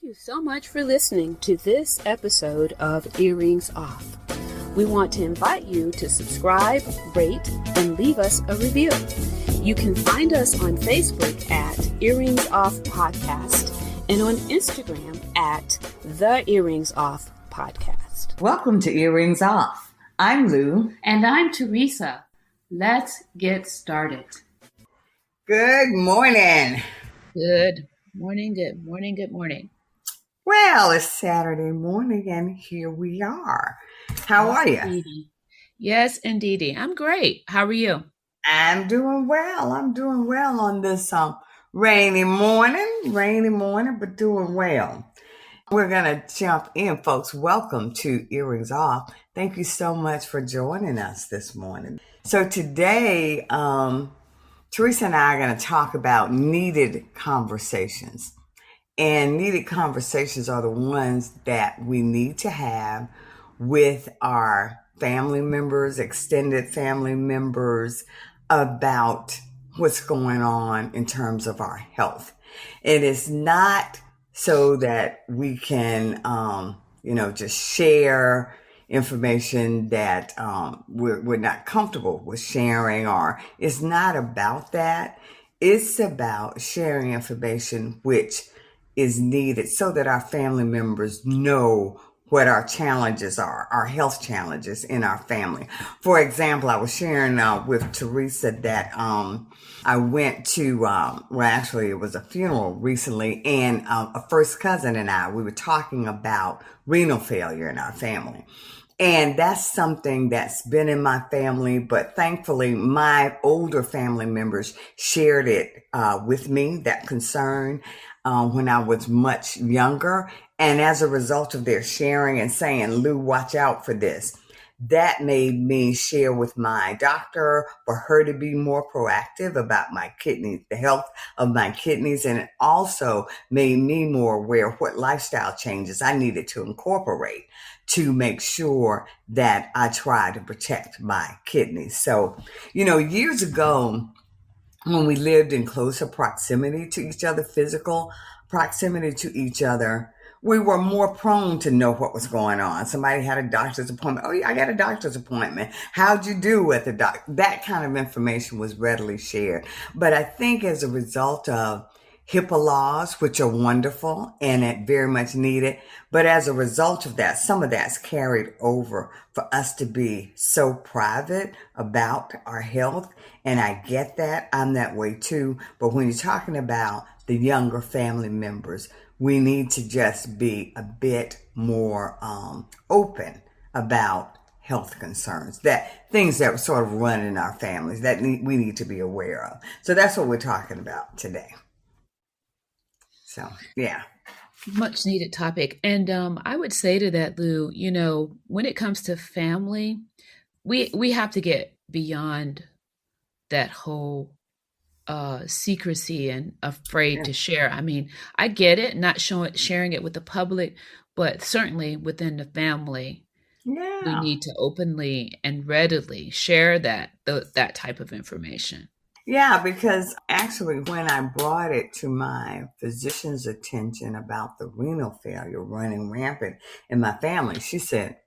you so much for listening to this episode of Earrings Off. We want to invite you to subscribe, rate, and leave us a review. You can find us on Facebook at Earrings Off Podcast and on Instagram at The Earrings Off Podcast. Welcome to Earrings Off. I'm Lou. And I'm Teresa. Let's get started. Good morning. Good morning, good morning, good morning. Well, it's Saturday morning and here we are. How are you? Yes, indeedy. I'm great. How are you? I'm doing well. On this rainy morning, but doing well. We're going to jump in, folks. Welcome to Earrings Off. Thank you so much for joining us this morning. So today, Teresa and I are going to talk about needed conversations. And needed conversations are the ones that we need to have with our family members, extended family members, about what's going on in terms of our health. It is not so that we can, just share information that we're not comfortable with sharing, or it's not about that. It's about sharing information which is needed so that our family members know what our challenges are, our health challenges in our family. For example, I was sharing with Teresa that I went to, it was a funeral recently, and a first cousin and we were talking about renal failure in our family. And that's something that's been in my family, but thankfully my older family members shared it with me, that concern, when I was much younger. And as a result of their sharing and saying, Lou, watch out for this, that made me share with my doctor for her to be more proactive about my kidneys, the health of my kidneys. And it also made me more aware of what lifestyle changes I needed to incorporate to make sure that I try to protect my kidneys. So, years ago, when we lived in closer proximity to each other, physical proximity to each other, we were more prone to know what was going on. Somebody had a doctor's appointment. Oh, yeah, I got a doctor's appointment. How'd you do with the doctor? That kind of information was readily shared. But I think as a result of HIPAA laws, which are wonderful and it very much needed, but as a result of that, some of that's carried over for us to be so private about our health. And I get that. I'm that way too. But when you're talking about the younger family members, we need to just be a bit more open about health concerns, that things that sort of run in our families that we need to be aware of. So that's what we're talking about today. So, yeah. Much needed topic. And I would say to that, Lou, when it comes to family, we have to get beyond that whole secrecy and afraid to share. I mean, I get it, not sharing it with the public, but certainly within the family, we need to openly and readily share that type of information. Yeah, because actually when I brought it to my physician's attention about the renal failure running rampant in my family, she said,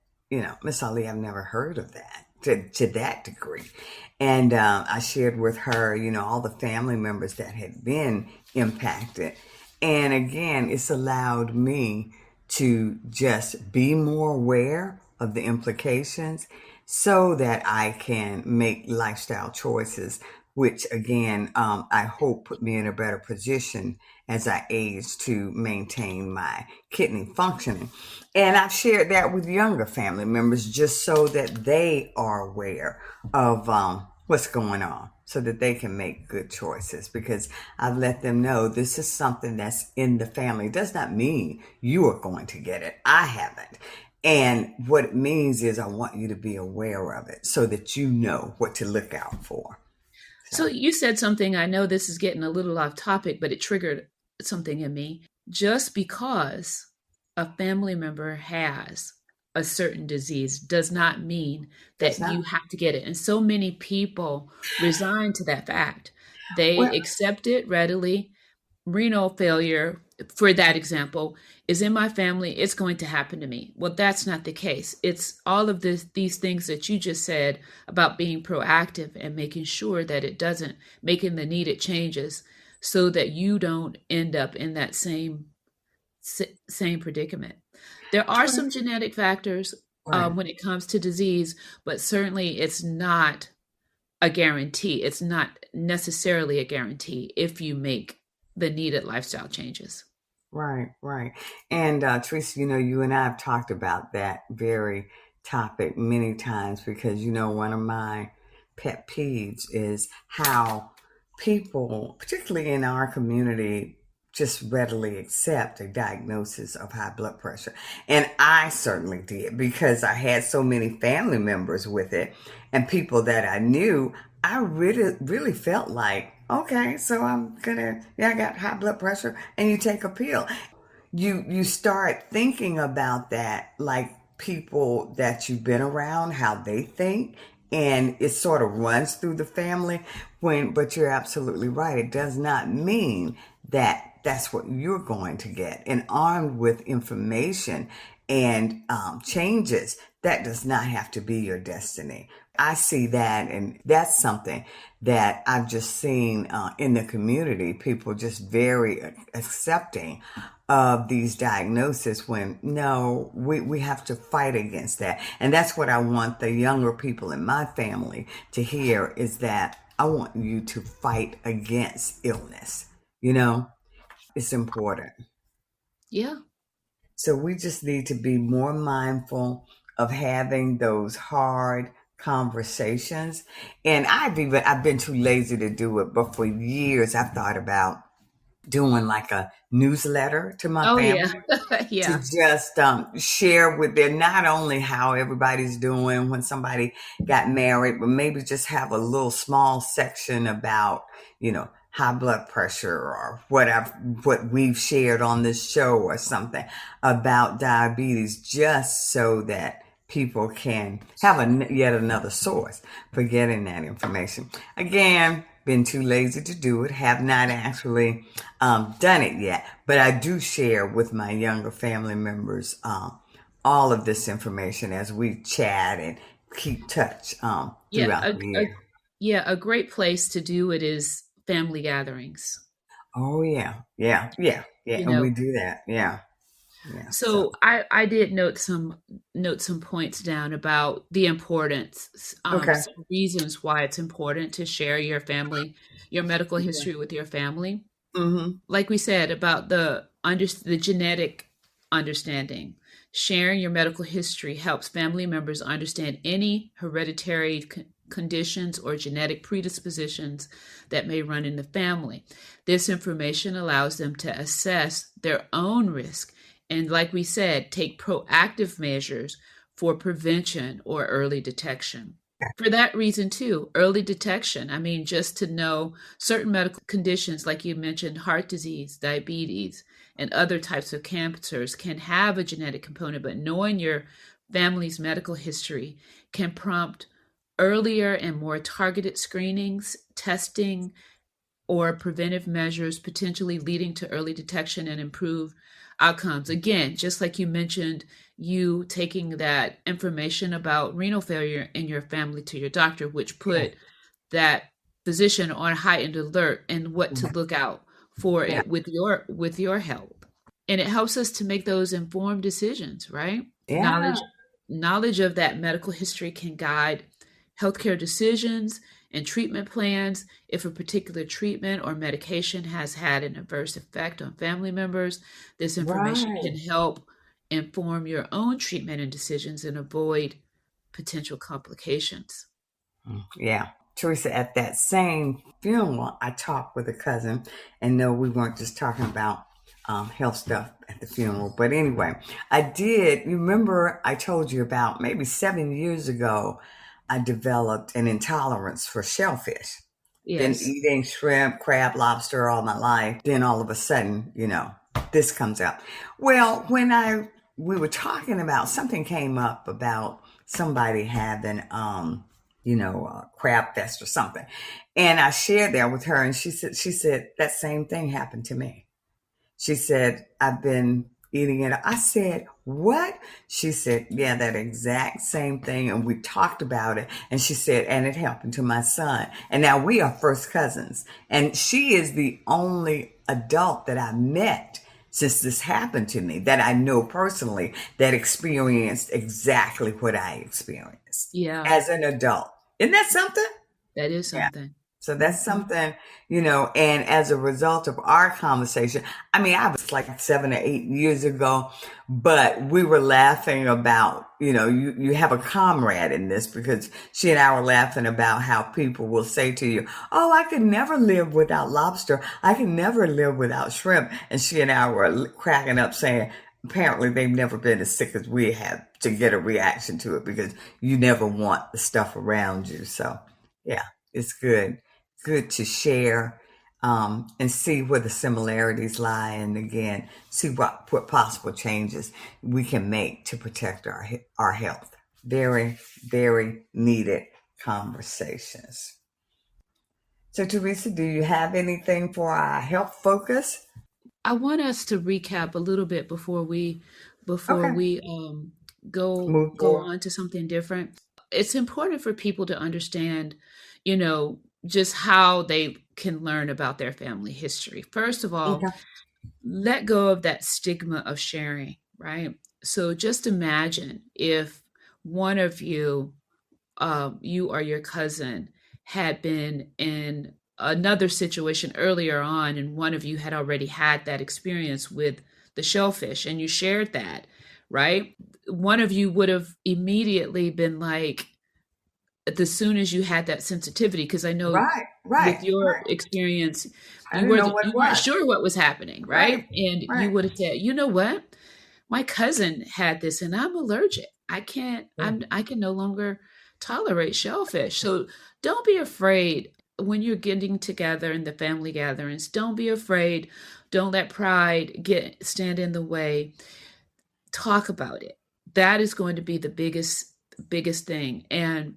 Miss Ali, I've never heard of that to that degree. And I shared with her, all the family members that had been impacted. And again, it's allowed me to just be more aware of the implications so that I can make lifestyle choices, which again, I hope put me in a better position as I age to maintain my kidney functioning. And I've shared that with younger family members just so that they are aware of what's going on so that they can make good choices, because I've let them know this is something that's in the family. It does not mean you are going to get it. I haven't. And what it means is I want you to be aware of it so that you know what to look out for. So you said something, I know this is getting a little off topic, but it triggered something in me. Just because a family member has a certain disease does not mean that you have to get it. And so many people resign to that fact. They accept it readily, renal failure, for that example, is in my family, it's going to happen to me. Well, that's not the case. It's all of these things that you just said about being proactive and making sure that it doesn't, making the needed changes so that you don't end up in that same predicament. There are some genetic factors Right. when it comes to disease, but certainly it's not a guarantee. It's not necessarily a guarantee if you make the needed lifestyle changes. Right, right. And Teresa, you and I have talked about that very topic many times because, one of my pet peeves is how people, particularly in our community, just readily accept a diagnosis of high blood pressure. And I certainly did because I had so many family members with it and people that I knew. I really, really felt like, okay, so I got high blood pressure, and you take a pill. You start thinking about that, like people that you've been around, how they think, and it sort of runs through the family. But you're absolutely right. It does not mean that that's what you're going to get. And armed with information and changes, that does not have to be your destiny. I see that, and that's something that I've just seen in the community. People just very accepting of these diagnoses when no, we have to fight against that. And that's what I want the younger people in my family to hear is that I want you to fight against illness. It's important. Yeah. So we just need to be more mindful of having those hard conversations. And I've been too lazy to do it, but for years I've thought about doing like a newsletter to my Oh, yeah. family to Yeah. just share with them not only how everybody's doing when somebody got married, but maybe just have a little small section about, high blood pressure or what we've shared on this show or something about diabetes, just so that people can have yet another source for getting that information. Again, been too lazy to do it, have not actually done it yet, but I do share with my younger family members all of this information as we chat and keep touch Yeah. throughout the year. Yeah. A great place to do it is family gatherings. Oh yeah, yeah, yeah, yeah, You and we know, do that. Yeah, yeah. So so I did note some points down about the importance, okay. some reasons why it's important to share your medical history with your family. Mm-hmm. Like we said about the genetic understanding. Sharing your medical history helps family members understand any hereditary conditions or genetic predispositions that may run in the family. This information allows them to assess their own risk and, like we said, take proactive measures for prevention or early detection. For that reason, too, early detection. I mean, just to know certain medical conditions, like you mentioned, heart disease, diabetes, and other types of cancers can have a genetic component, but knowing your family's medical history can prompt earlier and more targeted screenings, testing, or preventive measures, potentially leading to early detection and improved outcomes. Again, just like you mentioned, you taking that information about renal failure in your family to your doctor, which Yeah, put that physician on heightened alert and what to yeah, look out for yeah, it with your help. And it helps us to make those informed decisions, right? yeah. Knowledge of that medical history can guide healthcare decisions and treatment plans. If a particular treatment or medication has had an adverse effect on family members, this information Right. can help inform your own treatment and decisions and avoid potential complications. Yeah. Teresa, at that same funeral, I talked with a cousin, and no, we weren't just talking about health stuff at the funeral. But anyway, I did. You remember I told you about maybe 7 years ago, I developed an intolerance for shellfish. Been Yes. eating shrimp, crab, lobster all my life. Then all of a sudden, this comes up. Well, when we were talking about something came up about somebody having crab fest or something. And I shared that with her, and she said that same thing happened to me. She said, I've been eating it. I said, what? She said, yeah, that exact same thing. And we talked about it. And she said, and it happened to my son. And now we are first cousins. And she is the only adult that I met since this happened to me that I know personally that experienced exactly what I experienced Yeah, as an adult. Isn't that something? that is Yeah. something. So that's Mhm. something, and as a result of our conversation, I mean, I was like 7 or 8 years ago, but we were laughing about, you have a comrade in this because she and I were laughing about how people will say to you, oh, I could never live without lobster. I can never live without shrimp. And she and I were cracking up saying, apparently they've never been as sick as we have to get a reaction to it because you never want the stuff around you. So yeah, it's good to share and see where the similarities lie, and again, see what possible changes we can make to protect our health. Very, very needed conversations. So, Teresa, do you have anything for our health focus? I want us to recap a little bit before Okay, we move go forward. on to something different. It's important for people to understand, you know, just how they can learn about their family history. First of all, Okay. let go of that stigma of sharing, right? So just imagine if one of you, you or your cousin, had been in another situation earlier on, and one of you had already had that experience with the shellfish, and you shared that, right? One of you would have immediately been like, as soon as you had that sensitivity, because I know Right, with right, your right. experience, I didn't know what you it weren't was. sure what was happening, Right, right? And you right. would have said, you know what, my cousin had this and I'm allergic. I can't, Yeah. I can no longer tolerate shellfish. So don't be afraid when you're getting together in the family gatherings. Don't be afraid. Don't let pride stand in the way. Talk about it. That is going to be the biggest thing. And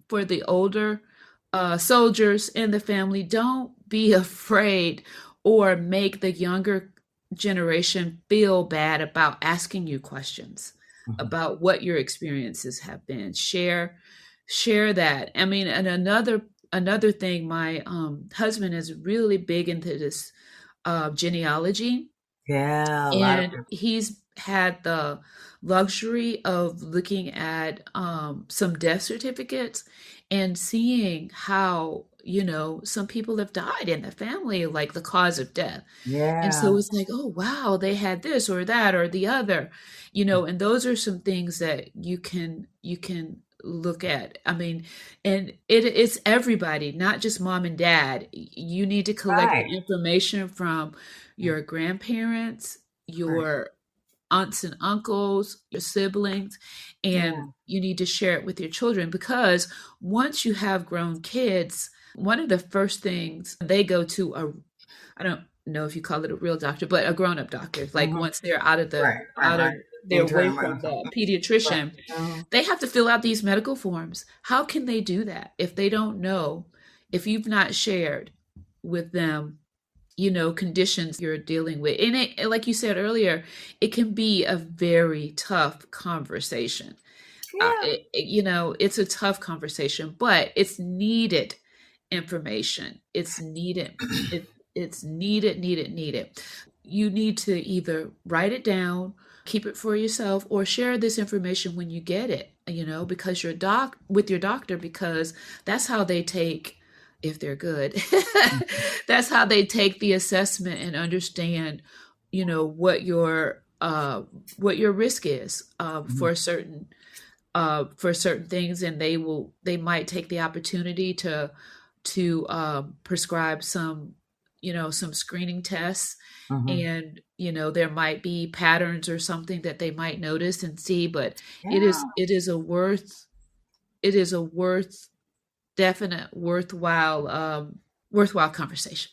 for the older soldiers in the family, don't be afraid or make the younger generation feel bad about asking you questions Mhm. about what your experiences have been. Share that. I mean, and another thing, my husband is really big into this genealogy, Yeah, a lot of and people. he's had the luxury of looking at some death certificates and seeing how, some people have died in the family, like the cause of death. And Yeah. so it's like, oh wow, they had this or that or the other, and those are some things that you can look at. I mean, and it's everybody, not just mom and dad. You need to collect Right. the information from your grandparents, Right. your aunts and uncles, your siblings, and Yeah. you need to share it with your children, because once you have grown kids, one of the first things they go to, I don't know if you call it a real doctor, but a grown-up doctor. Like Mhm. once they're out of the Right, right, out of right. they're away Internal from medicine. the Right. pediatrician, Mhm. they have to fill out these medical forms. How can they do that if they don't know, if you've not shared with them, conditions you're dealing with? And like you said earlier, it can be a very tough conversation. Yeah. It's a tough conversation, but it's needed information. It's needed. It's needed. You need to either write it down, keep it for yourself, or share this information when you get it, because with your doctor, because that's how they take, if they're good, Mhm. that's how they take the assessment and understand, what your risk is, Mhm. for certain things, and they might take the opportunity to prescribe some screening tests, Mhm. and there might be patterns or something that they might notice and see, but it is Yeah. it is a worth it is a definite worthwhile conversation.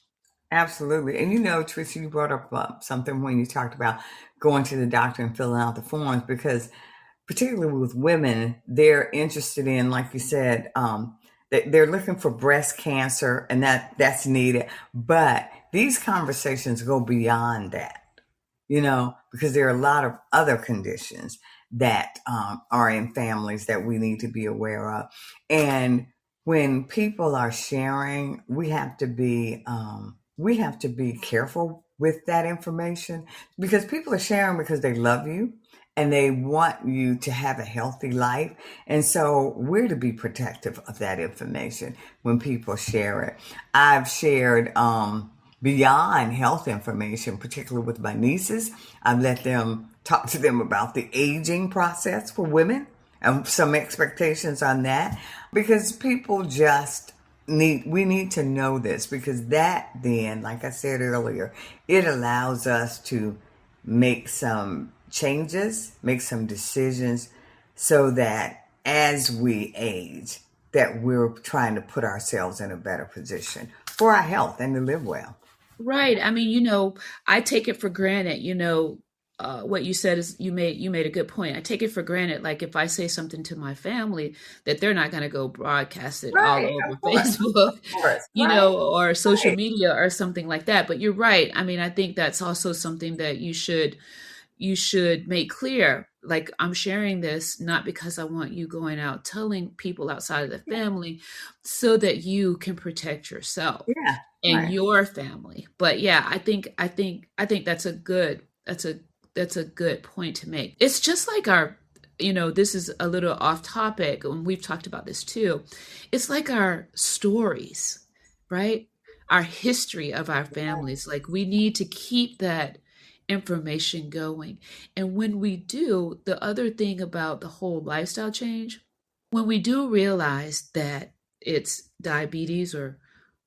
Absolutely. And Teresa, you brought up something when you talked about going to the doctor and filling out the forms because particularly with women, they're interested in, like you said, they're looking for breast cancer, and that's needed. But these conversations go beyond that, because there are a lot of other conditions that are in families that we need to be aware of. And when people are sharing, we have to be careful with that information, because people are sharing because they love you and they want you to have a healthy life. And so we're to be protective of that information when people share it. I've shared beyond health information, particularly with my nieces. I've let them talk to them about the aging process for women and some expectations on that, because people just we need to know this, because that then, like I said earlier, it allows us to make some changes, make some decisions, so that as we age, that we're trying to put ourselves in a better position for our health and to live well. Right. I mean, I take it for granted, what you said is you made a good point. I take it for granted, like if I say something to my family, that they're not going to go broadcast it all Right, over of course, Facebook, of course. Right, or social right. media or something like that. But you're right. I mean, I think that's also something that you should make clear. Like, I'm sharing this not because I want you going out telling people outside of the Yeah, family, so that you can protect yourself yeah, and right. your family. But yeah, I think that's a good point to make. It's just like this is a little off topic, and we've talked about this too. It's like our stories, right? Our history of our families. Like, we need to keep that information going. And when we do, the other thing about the whole lifestyle change, when we do realize that it's diabetes or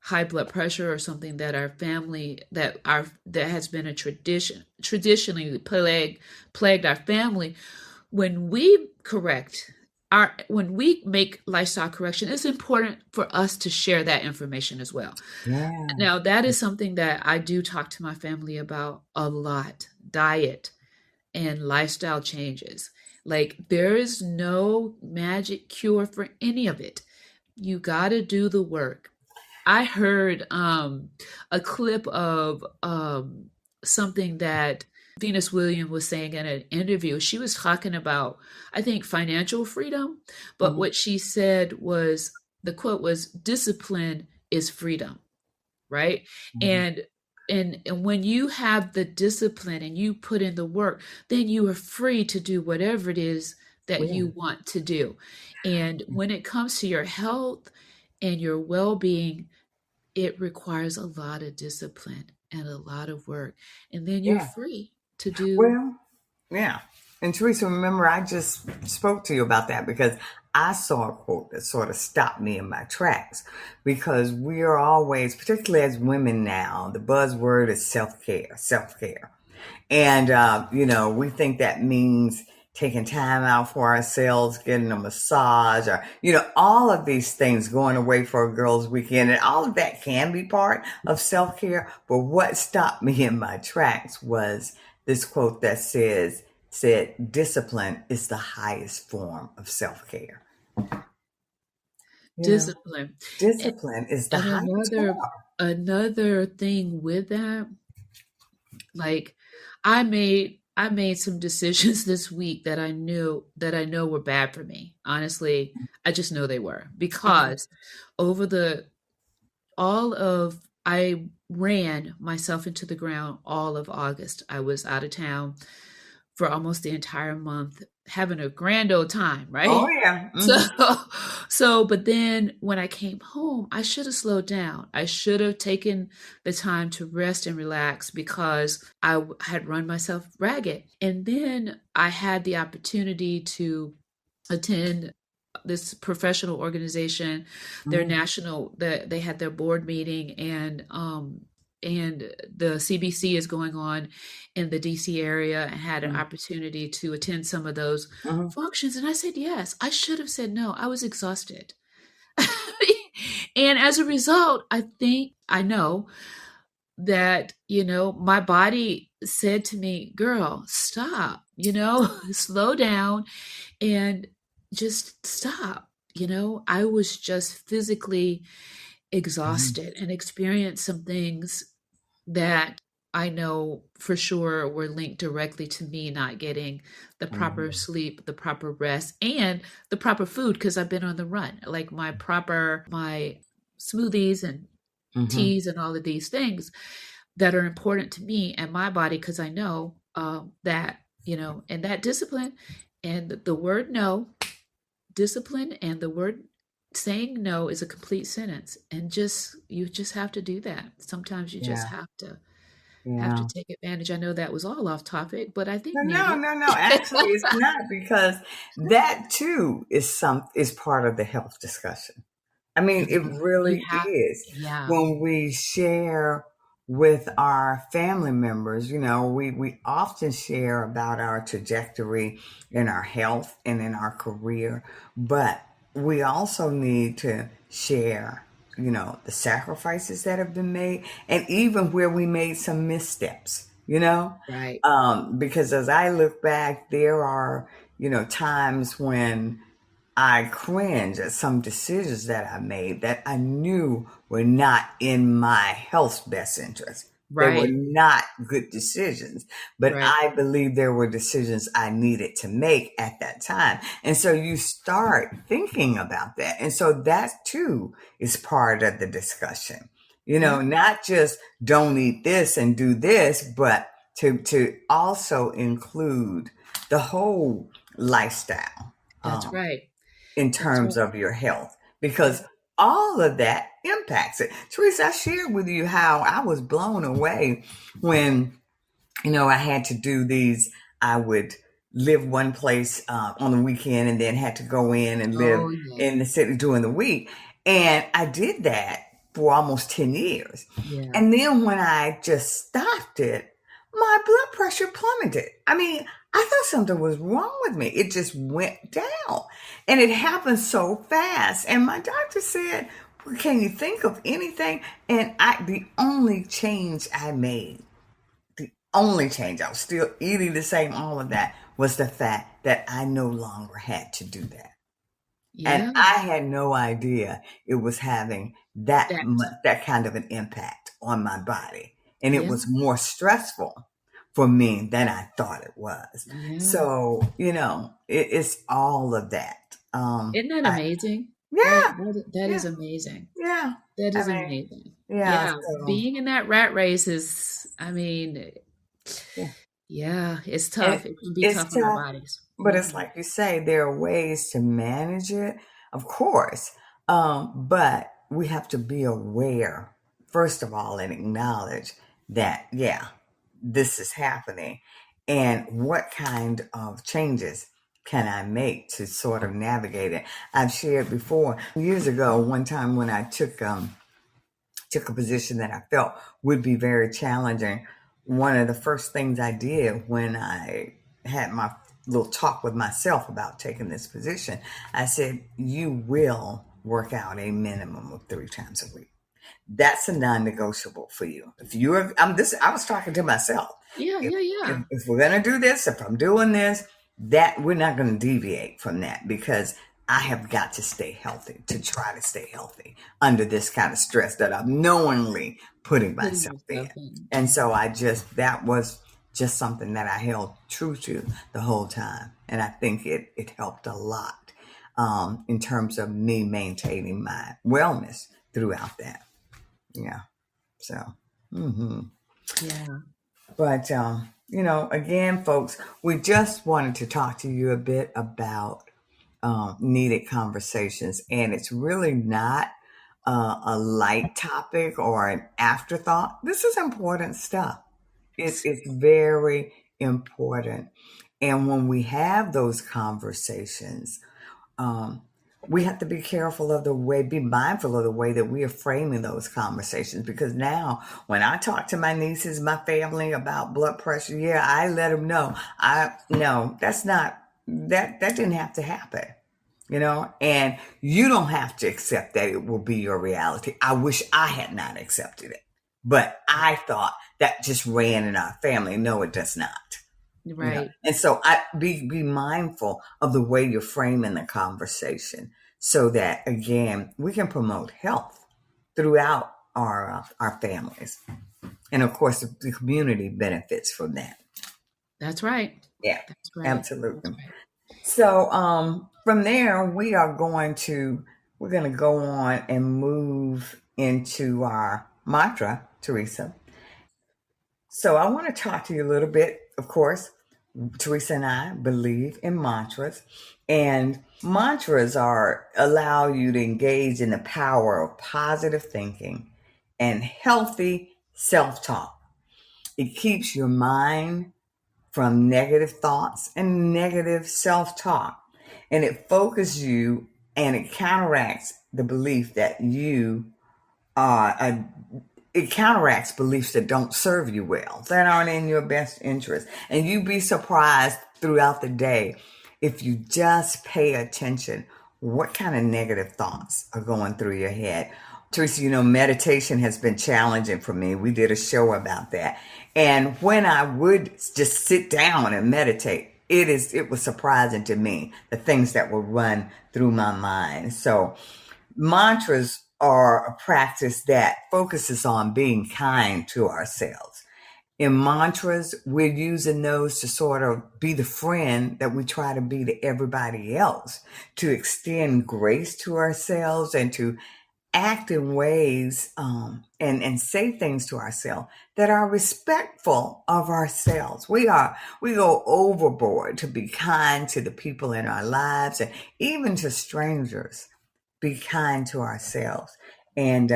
high blood pressure or something that our family that has been a traditionally plagued our family, when we correct our when we make lifestyle correction, it's important for us to share that information as well. Yeah, Now, that is something that I do talk to my family about a lot: diet and lifestyle changes. Like, there is no magic cure for any of it. You got to do the work. I heard a clip of something that Venus Williams was saying in an interview. She was talking about, I think, financial freedom, but mhm, what she said was, the quote was, discipline is freedom, right? mhm. And when you have the discipline and you put in the work, then you are free to do whatever it is that Yeah. you want to do. And when it comes to your health and your well-being, it requires a lot of discipline and a lot of work. And then you're Yeah. free to do. Well, yeah. And Teresa, remember, I just spoke to you about that because I saw a quote that sort of stopped me in my tracks. Because we are always, particularly as women now, the buzzword is self care, self care. And, we think that means taking time out for ourselves, getting a massage, or, all of these things, going away for a girls' weekend. And all of that can be part of self care. But what stopped me in my tracks was this quote that said, discipline is the highest form of self care. You know, Discipline. A- discipline is the And highest another thing with that, like, I made some decisions this week that I know were bad for me. Honestly, I just know they were, form. because over the all of I ran myself into the ground all of August. I was out of town for almost the entire month, having a grand old time, Oh, right? yeah. So, Hmm. but then when I came home, I should have slowed down. I should have taken the time to rest and relax, because had run myself ragged. And then I had the opportunity to attend this professional organization, their Hmm. national, they had their board meeting, and the CBC is going on in the DC area, and had an opportunity to attend some of those Hmm. functions. And I said yes. I should have said no. I was exhausted. And as a result, I think I know that, my body said to me, girl, stop, slow down and just stop. I was just physically Mhm. exhausted and experienced some things that I know for sure were linked directly to me not getting the proper Mhm. sleep, the proper rest, and the proper food because I've been on the run. Like my smoothies and Mhm. teas and all of these things that are important to me and my body because I know that, and that discipline and the word no, discipline and the word saying no is a complete sentence. And you just have to do that. Sometimes you just Yeah. have to Yeah. take advantage. I know that was all off topic, but I think No, no, maybe. no, no. Actually, it's not, because that too is part of the health discussion. I mean, it Yeah, you really have, is. yeah, When we share with our family members, we often share about our trajectory in our health and in our career, but we also need to share, the sacrifices that have been made and even where we made some missteps. right, Because as I look back, there are, times when I cringe at some decisions that I made that I knew were not in my health's best interest. They were right, not good decisions, but right. I believe there were decisions I needed to make at that time. And so you start thinking about that. And so that too is part of the discussion. Yeah, Not just don't eat this and do this, but to also include the whole lifestyle. that's Um, right. in That's terms right. of your health, Yeah. because all of that impacts it. Teresa, I shared with you how I was blown away when I had to do these. I would live one place on the weekend and then had to go in and live Oh, yeah. in the city during the week. And I did that for almost 10 years. Yeah. And then when I just stopped it, my blood pressure plummeted. I mean, I thought something was wrong with me. It just went down. And it happened so fast. And my doctor said, well, can you think of anything? And the only change I made, the only change, I was still eating the same, all of that, was the fact that I no longer had to do that. And Yeah. I had no idea it was having That, that kind of an impact on my body. And it yeah. was more stressful for me than I thought it was. Yeah. So, it's all of that. Isn't that I, amazing? yeah, That is yeah, amazing. yeah. That I is mean, amazing. yeah, Yeah. so, Being in that rat race is, I mean, yeah. yeah, it's And tough. It can be it's tough on our tough. bodies. But it's Hmm. like you say, there are ways to manage it, of course. But we have to be aware, first of all, and acknowledge that, yeah, this is happening. And what kind of changes can I make to sort of navigate it? I've shared before, years ago, one time when I took a position that I felt would be very challenging. One of the first things I did when I had my little talk with myself about taking this position, I said, you will work out a minimum of 3 times a week. That's a non-negotiable for you. If you're, I was talking to myself. Yeah, If, yeah, yeah. if we're going to do this, if I'm doing this, that we're not going to deviate from that, because I have got to stay healthy, to try to stay healthy under this kind of stress that I'm knowingly putting Putting myself in. yourself in. And so that was just something that I held true to the whole time. And I think it helped a lot in terms of me maintaining my wellness throughout that. Yeah. So, Yeah. but, again, folks, we just wanted to talk to you a bit about needed conversations. And it's really not a light topic or an afterthought. This is important stuff. It's very important. And when we have those conversations, um, we have to be careful of be mindful of the way that we are framing those conversations. Because now, when I talk to my nieces, my family about blood pressure, yeah, I let them know. No, that's not that didn't have to happen. And you don't have to accept that it will be your reality. I wish I had not accepted it. but I thought that just ran in our family. No, it does not. Right. And so I be mindful of the way you're framing the conversation so that again we can promote health throughout our families. And of course the community benefits from that. That's right. Yeah, That's right. That's absolutely. right. So from there we're going to go on and move into our mantra, Teresa. So I want to talk to you a little bit. Of course, Teresa and I believe in mantras, and mantras are allow you to engage in the power of positive thinking and healthy self-talk. It keeps your mind from negative thoughts and negative self-talk, and it focuses you and it counteracts the belief that you are a it counteracts beliefs that don't serve you well, that aren't in your best interest. And you'd be surprised throughout the day if you just pay attention what kind of negative thoughts are going through your head. Teresa, meditation has been challenging for me. We did a show about that. And when I would just sit down and meditate, it was surprising to me the things that would run through my mind. So mantras are a practice that focuses on being kind to ourselves. In mantras, we're using those to sort of be the friend that we try to be to everybody else, to extend grace to ourselves and to act in ways and say things to ourselves that are respectful of ourselves. We go overboard to be kind to the people in our lives and even to strangers. Be kind to ourselves. And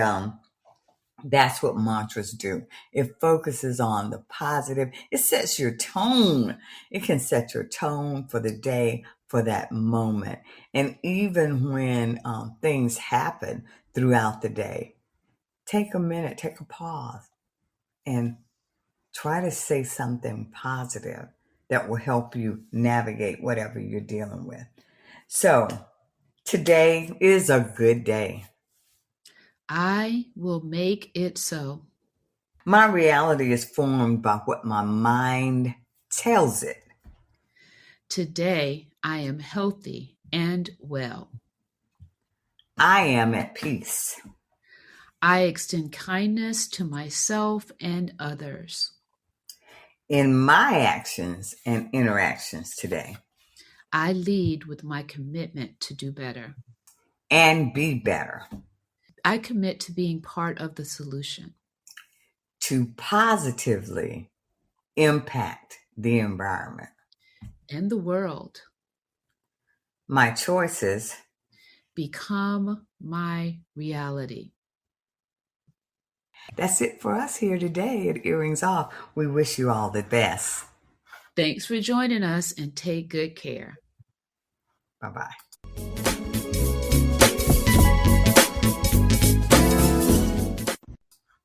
that's what mantras do. It focuses on the positive. It sets your tone. It can set your tone for the day, for that moment. And even when things happen throughout the day, take a minute, take a pause, and try to say something positive that will help you navigate whatever you're dealing with. So today is a good day. I will make it so. My reality is formed by what my mind tells it. Today, I am healthy and well. I am at peace. I extend kindness to myself and others. In my actions and interactions today. I lead with my commitment to do better. And be better. I commit to being part of the solution. To positively impact the environment. And the world. My choices Become my reality. That's it for us here today at Earrings Off. We wish you all the best. Thanks for joining us and take good care. Bye-bye.